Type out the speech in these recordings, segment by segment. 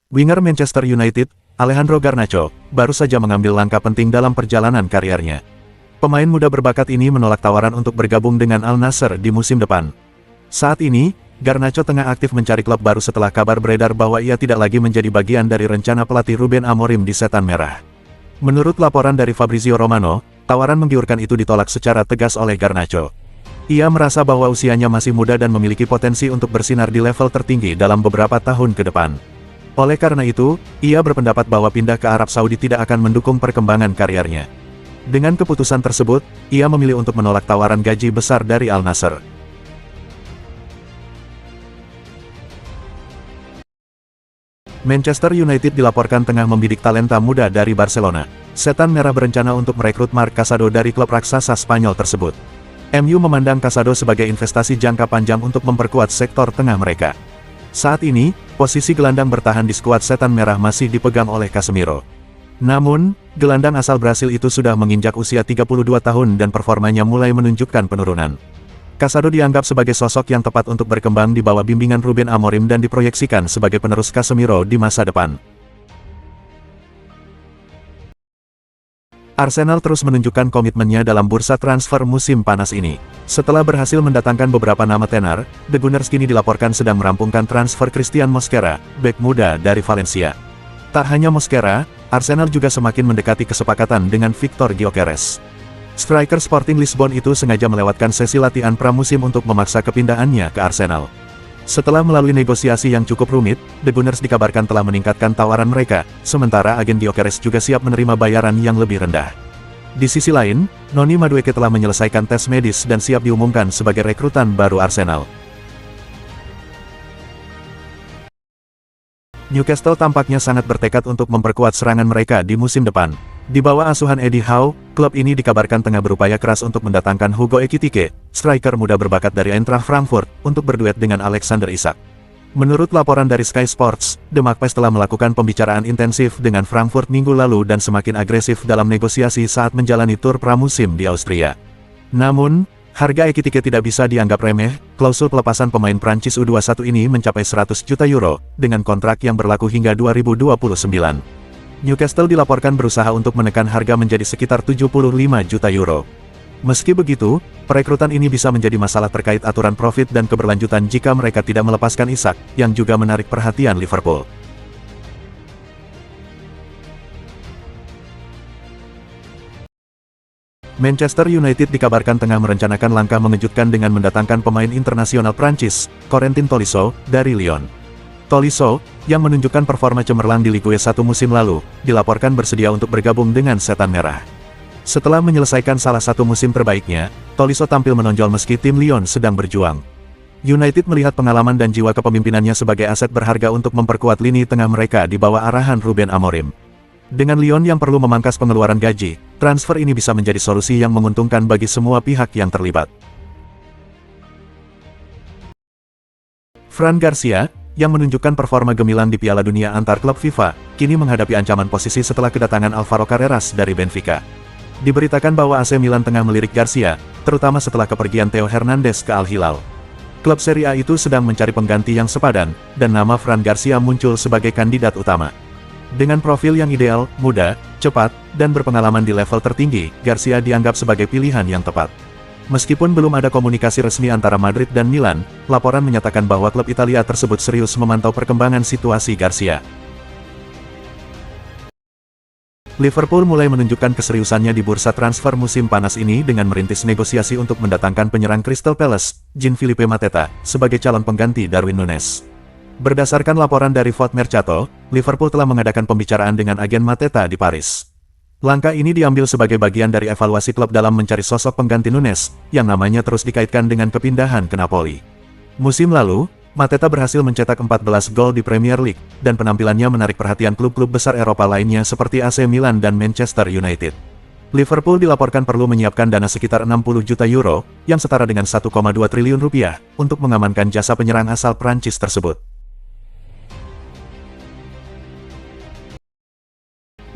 Winger Manchester United, Alejandro Garnacho, baru saja mengambil langkah penting dalam perjalanan karirnya. Pemain muda berbakat ini menolak tawaran untuk bergabung dengan Al Nassr di musim depan. Saat ini, Garnacho tengah aktif mencari klub baru setelah kabar beredar bahwa ia tidak lagi menjadi bagian dari rencana pelatih Ruben Amorim di Setan Merah. Menurut laporan dari Fabrizio Romano, tawaran menggiurkan itu ditolak secara tegas oleh Garnacho. Ia merasa bahwa usianya masih muda dan memiliki potensi untuk bersinar di level tertinggi dalam beberapa tahun ke depan. Oleh karena itu, ia berpendapat bahwa pindah ke Arab Saudi tidak akan mendukung perkembangan karirnya. Dengan keputusan tersebut, ia memilih untuk menolak tawaran gaji besar dari Al Nassr. Manchester United dilaporkan tengah membidik talenta muda dari Barcelona. Setan Merah berencana untuk merekrut Marc Casado dari klub raksasa Spanyol tersebut. MU memandang Casado sebagai investasi jangka panjang untuk memperkuat sektor tengah mereka. Saat ini, posisi gelandang bertahan di skuad Setan Merah masih dipegang oleh Casemiro. Namun, gelandang asal Brasil itu sudah menginjak usia 32 tahun dan performanya mulai menunjukkan penurunan. Casado dianggap sebagai sosok yang tepat untuk berkembang di bawah bimbingan Ruben Amorim dan diproyeksikan sebagai penerus Casemiro di masa depan. Arsenal terus menunjukkan komitmennya dalam bursa transfer musim panas ini. Setelah berhasil mendatangkan beberapa nama tenar, The Gunners kini dilaporkan sedang merampungkan transfer Christian Mosquera, bek muda dari Valencia. Tak hanya Mosquera, Arsenal juga semakin mendekati kesepakatan dengan Victor Gyökeres. Striker Sporting Lisbon itu sengaja melewatkan sesi latihan pramusim untuk memaksa kepindahannya ke Arsenal. Setelah melalui negosiasi yang cukup rumit, The Gunners dikabarkan telah meningkatkan tawaran mereka, sementara agen Gyökeres juga siap menerima bayaran yang lebih rendah. Di sisi lain, Noni Madueke telah menyelesaikan tes medis dan siap diumumkan sebagai rekrutan baru Arsenal. Newcastle tampaknya sangat bertekad untuk memperkuat serangan mereka di musim depan. Di bawah asuhan Eddie Howe, klub ini dikabarkan tengah berupaya keras untuk mendatangkan Hugo Ekitike, striker muda berbakat dari Eintracht Frankfurt, untuk berduet dengan Alexander Isak. Menurut laporan dari Sky Sports, The Magpies telah melakukan pembicaraan intensif dengan Frankfurt minggu lalu dan semakin agresif dalam negosiasi saat menjalani tur pramusim di Austria. Namun, harga Ekitike tidak bisa dianggap remeh. Klausul pelepasan pemain Prancis U21 ini mencapai 100 juta euro, dengan kontrak yang berlaku hingga 2029. Newcastle dilaporkan berusaha untuk menekan harga menjadi sekitar 75 juta euro. Meski begitu, perekrutan ini bisa menjadi masalah terkait aturan profit dan keberlanjutan jika mereka tidak melepaskan Isak, yang juga menarik perhatian Liverpool. Manchester United dikabarkan tengah merencanakan langkah mengejutkan dengan mendatangkan pemain internasional Prancis, Corentin Tolisso, dari Lyon. Tolisso, yang menunjukkan performa cemerlang di Ligue 1 musim lalu, dilaporkan bersedia untuk bergabung dengan Setan Merah. Setelah menyelesaikan salah satu musim terbaiknya, Tolisso tampil menonjol meski tim Lyon sedang berjuang. United melihat pengalaman dan jiwa kepemimpinannya sebagai aset berharga untuk memperkuat lini tengah mereka di bawah arahan Ruben Amorim. Dengan Lyon yang perlu memangkas pengeluaran gaji, transfer ini bisa menjadi solusi yang menguntungkan bagi semua pihak yang terlibat. Fran Garcia, yang menunjukkan performa gemilang di Piala Dunia antar klub FIFA, kini menghadapi ancaman posisi setelah kedatangan Alvaro Carreras dari Benfica. Diberitakan bahwa AC Milan tengah melirik Garcia, terutama setelah kepergian Theo Hernandez ke Al Hilal. Klub Serie A itu sedang mencari pengganti yang sepadan, dan nama Fran Garcia muncul sebagai kandidat utama. Dengan profil yang ideal, muda, cepat, dan berpengalaman di level tertinggi, Garcia dianggap sebagai pilihan yang tepat. Meskipun belum ada komunikasi resmi antara Madrid dan Milan, laporan menyatakan bahwa klub Italia tersebut serius memantau perkembangan situasi Garcia. Liverpool mulai menunjukkan keseriusannya di bursa transfer musim panas ini dengan merintis negosiasi untuk mendatangkan penyerang Crystal Palace, Jean-Philippe Mateta, sebagai calon pengganti Darwin Núñez. Berdasarkan laporan dari Foot Mercato, Liverpool telah mengadakan pembicaraan dengan agen Mateta di Paris. Langkah ini diambil sebagai bagian dari evaluasi klub dalam mencari sosok pengganti Núñez, yang namanya terus dikaitkan dengan kepindahan ke Napoli. Musim lalu, Mateta berhasil mencetak 14 gol di Premier League, dan penampilannya menarik perhatian klub-klub besar Eropa lainnya seperti AC Milan dan Manchester United. Liverpool dilaporkan perlu menyiapkan dana sekitar 60 juta euro, yang setara dengan 1,2 triliun rupiah, untuk mengamankan jasa penyerang asal Prancis tersebut.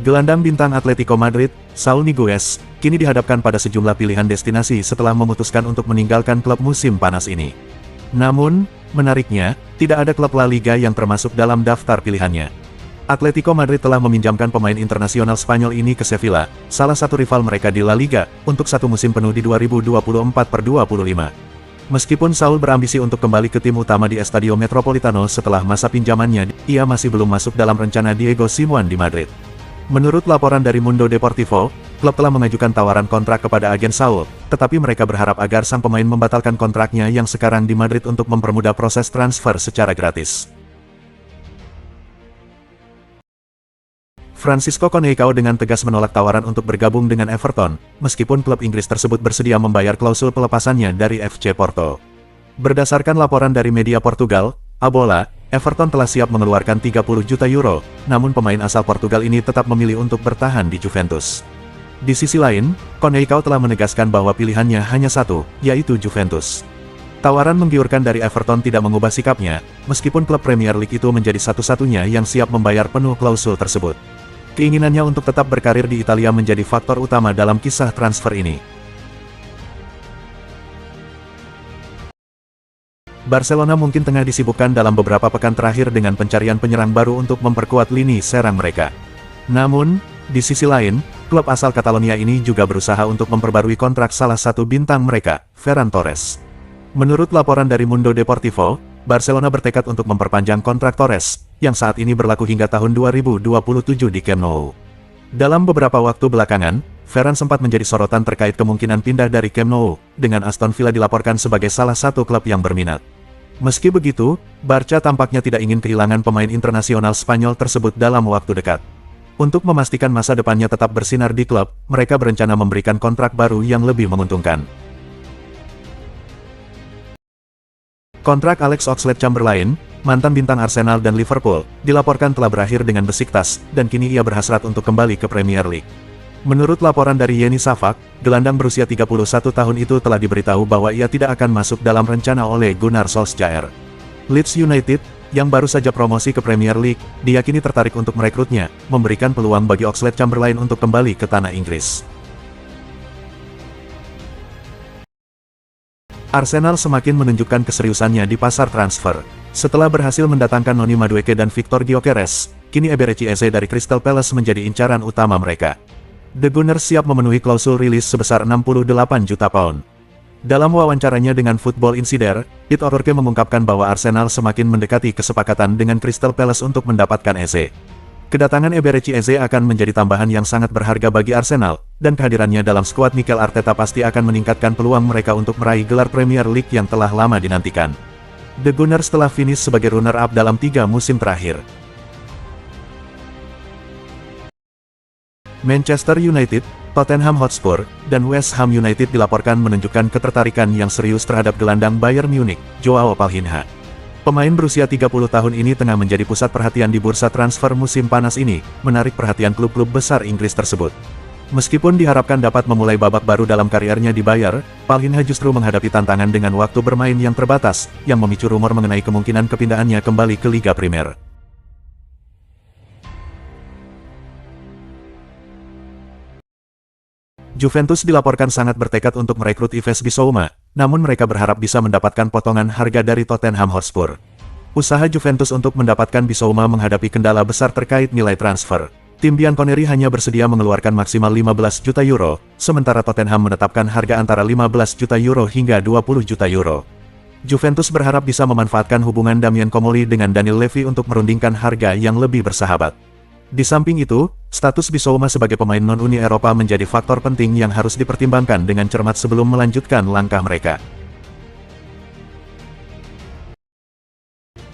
Gelandang bintang Atletico Madrid, Saúl Ñíguez, kini dihadapkan pada sejumlah pilihan destinasi setelah memutuskan untuk meninggalkan klub musim panas ini. Namun, menariknya, tidak ada klub La Liga yang termasuk dalam daftar pilihannya. Atletico Madrid telah meminjamkan pemain internasional Spanyol ini ke Sevilla, salah satu rival mereka di La Liga, untuk satu musim penuh di 2024-25. Meskipun Saul berambisi untuk kembali ke tim utama di Estadio Metropolitano setelah masa pinjamannya, ia masih belum masuk dalam rencana Diego Simeone di Madrid. Menurut laporan dari Mundo Deportivo, klub telah mengajukan tawaran kontrak kepada agen Saul, tetapi mereka berharap agar sang pemain membatalkan kontraknya yang sekarang di Madrid untuk mempermudah proses transfer secara gratis. Francisco Coneição dengan tegas menolak tawaran untuk bergabung dengan Everton, meskipun klub Inggris tersebut bersedia membayar klausul pelepasannya dari FC Porto. Berdasarkan laporan dari media Portugal, A Bola, Everton telah siap mengeluarkan 30 juta euro, namun pemain asal Portugal ini tetap memilih untuk bertahan di Juventus. Di sisi lain, Coneição telah menegaskan bahwa pilihannya hanya satu, yaitu Juventus. Tawaran menggiurkan dari Everton tidak mengubah sikapnya, meskipun klub Premier League itu menjadi satu-satunya yang siap membayar penuh klausul tersebut. Keinginannya untuk tetap berkarir di Italia menjadi faktor utama dalam kisah transfer ini. Barcelona mungkin tengah disibukkan dalam beberapa pekan terakhir dengan pencarian penyerang baru untuk memperkuat lini serang mereka. Namun, di sisi lain, klub asal Catalonia ini juga berusaha untuk memperbarui kontrak salah satu bintang mereka, Ferran Torres. Menurut laporan dari Mundo Deportivo, Barcelona bertekad untuk memperpanjang kontrak Torres, yang saat ini berlaku hingga tahun 2027 di Camp Nou. Dalam beberapa waktu belakangan, Ferran sempat menjadi sorotan terkait kemungkinan pindah dari Camp Nou, dengan Aston Villa dilaporkan sebagai salah satu klub yang berminat. Meski begitu, Barca tampaknya tidak ingin kehilangan pemain internasional Spanyol tersebut dalam waktu dekat. Untuk memastikan masa depannya tetap bersinar di klub, mereka berencana memberikan kontrak baru yang lebih menguntungkan. Kontrak Alex Oxlade-Chamberlain, mantan bintang Arsenal dan Liverpool, dilaporkan telah berakhir dengan Besiktas, dan kini ia berhasrat untuk kembali ke Premier League. Menurut laporan dari Yeni Safak, gelandang berusia 31 tahun itu telah diberitahu bahwa ia tidak akan masuk dalam rencana oleh Gunnar Solskjaer. Leeds United, yang baru saja promosi ke Premier League, diyakini tertarik untuk merekrutnya, memberikan peluang bagi Oxlade-Chamberlain untuk kembali ke tanah Inggris. Arsenal semakin menunjukkan keseriusannya di pasar transfer. Setelah berhasil mendatangkan Noni Madueke dan Victor Gyökeres, kini Eberechi Eze dari Crystal Palace menjadi incaran utama mereka. The Gunners siap memenuhi klausul rilis sebesar 68 juta pound. Dalam wawancaranya dengan Football Insider, It O'Rourke mengungkapkan bahwa Arsenal semakin mendekati kesepakatan dengan Crystal Palace untuk mendapatkan Eze. Kedatangan Eberechi Eze akan menjadi tambahan yang sangat berharga bagi Arsenal, dan kehadirannya dalam skuad Mikel Arteta pasti akan meningkatkan peluang mereka untuk meraih gelar Premier League yang telah lama dinantikan. The Gunners telah finish sebagai runner-up dalam 3 musim terakhir. Manchester United, Tottenham Hotspur, dan West Ham United dilaporkan menunjukkan ketertarikan yang serius terhadap gelandang Bayern Munich, Joao Palhinha. Pemain berusia 30 tahun ini tengah menjadi pusat perhatian di bursa transfer musim panas ini, menarik perhatian klub-klub besar Inggris tersebut. Meskipun diharapkan dapat memulai babak baru dalam kariernya di Bayer, Palhinha justru menghadapi tantangan dengan waktu bermain yang terbatas, yang memicu rumor mengenai kemungkinan kepindahannya kembali ke Liga Primer. Juventus dilaporkan sangat bertekad untuk merekrut Yves Bissouma, namun mereka berharap bisa mendapatkan potongan harga dari Tottenham Hotspur. Usaha Juventus untuk mendapatkan Bissouma menghadapi kendala besar terkait nilai transfer. Tim Bianconeri hanya bersedia mengeluarkan maksimal 15 juta euro, sementara Tottenham menetapkan harga antara 15 juta euro hingga 20 juta euro. Juventus berharap bisa memanfaatkan hubungan Damien Comolli dengan Daniel Levy untuk merundingkan harga yang lebih bersahabat. Di samping itu, status Bissouma sebagai pemain non-Uni Eropa menjadi faktor penting yang harus dipertimbangkan dengan cermat sebelum melanjutkan langkah mereka.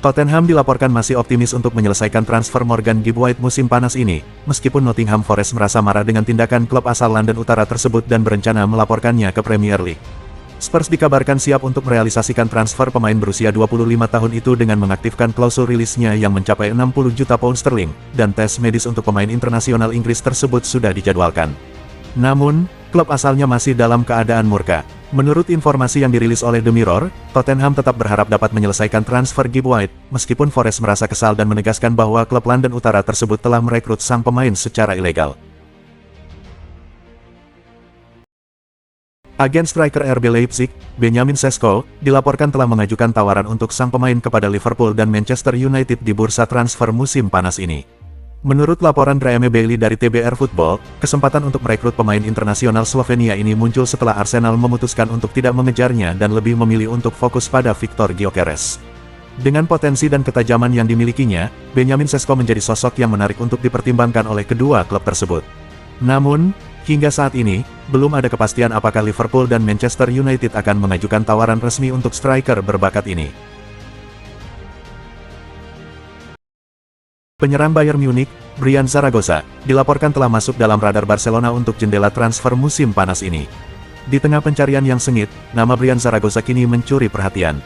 Tottenham dilaporkan masih optimis untuk menyelesaikan transfer Morgan Gibbs-White musim panas ini, meskipun Nottingham Forest merasa marah dengan tindakan klub asal London Utara tersebut dan berencana melaporkannya ke Premier League. Spurs dikabarkan siap untuk merealisasikan transfer pemain berusia 25 tahun itu dengan mengaktifkan klausul rilisnya yang mencapai 60 juta pound sterling, dan tes medis untuk pemain internasional Inggris tersebut sudah dijadwalkan. Namun, klub asalnya masih dalam keadaan murka. Menurut informasi yang dirilis oleh The Mirror, Tottenham tetap berharap dapat menyelesaikan transfer Gibbs-White, meskipun Forest merasa kesal dan menegaskan bahwa klub London Utara tersebut telah merekrut sang pemain secara ilegal. Agen striker RB Leipzig, Benjamin Sesko, dilaporkan telah mengajukan tawaran untuk sang pemain kepada Liverpool dan Manchester United di bursa transfer musim panas ini. Menurut laporan Graeme Bailey dari TBR Football, kesempatan untuk merekrut pemain internasional Slovenia ini muncul setelah Arsenal memutuskan untuk tidak mengejarnya dan lebih memilih untuk fokus pada Viktor Gyökeres. Dengan potensi dan ketajaman yang dimilikinya, Benjamin Sesko menjadi sosok yang menarik untuk dipertimbangkan oleh kedua klub tersebut. Namun, hingga saat ini, belum ada kepastian apakah Liverpool dan Manchester United akan mengajukan tawaran resmi untuk striker berbakat ini. Penyerang Bayern Munich, Brian Zaragoza, dilaporkan telah masuk dalam radar Barcelona untuk jendela transfer musim panas ini. Di tengah pencarian yang sengit, nama Brian Zaragoza kini mencuri perhatian.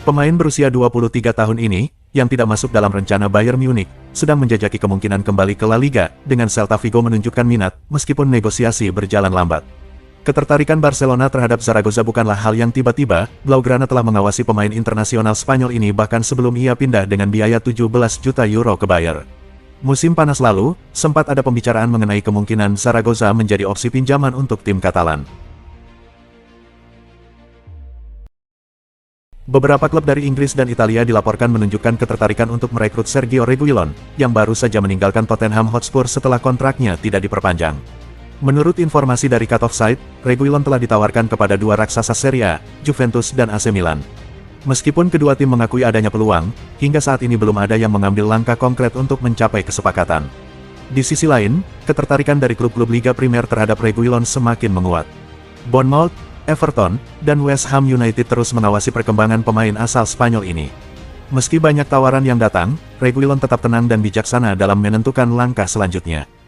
Pemain berusia 23 tahun ini, yang tidak masuk dalam rencana Bayern Munich, sedang menjajaki kemungkinan kembali ke La Liga, dengan Celta Vigo menunjukkan minat, meskipun negosiasi berjalan lambat. Ketertarikan Barcelona terhadap Zaragoza bukanlah hal yang tiba-tiba, Blaugrana telah mengawasi pemain internasional Spanyol ini bahkan sebelum ia pindah dengan biaya 17 juta euro ke Bayer. Musim panas lalu, sempat ada pembicaraan mengenai kemungkinan Zaragoza menjadi opsi pinjaman untuk tim Katalan. Beberapa klub dari Inggris dan Italia dilaporkan menunjukkan ketertarikan untuk merekrut Sergio Reguilon, yang baru saja meninggalkan Tottenham Hotspur setelah kontraknya tidak diperpanjang. Menurut informasi dari Cut Offside, Reguilon telah ditawarkan kepada dua raksasa Serie A, Juventus dan AC Milan. Meskipun kedua tim mengakui adanya peluang, hingga saat ini belum ada yang mengambil langkah konkret untuk mencapai kesepakatan. Di sisi lain, ketertarikan dari klub-klub Liga Primer terhadap Reguilon semakin menguat. Bournemouth, Everton, dan West Ham United terus mengawasi perkembangan pemain asal Spanyol ini. Meski banyak tawaran yang datang, Reguilon tetap tenang dan bijaksana dalam menentukan langkah selanjutnya.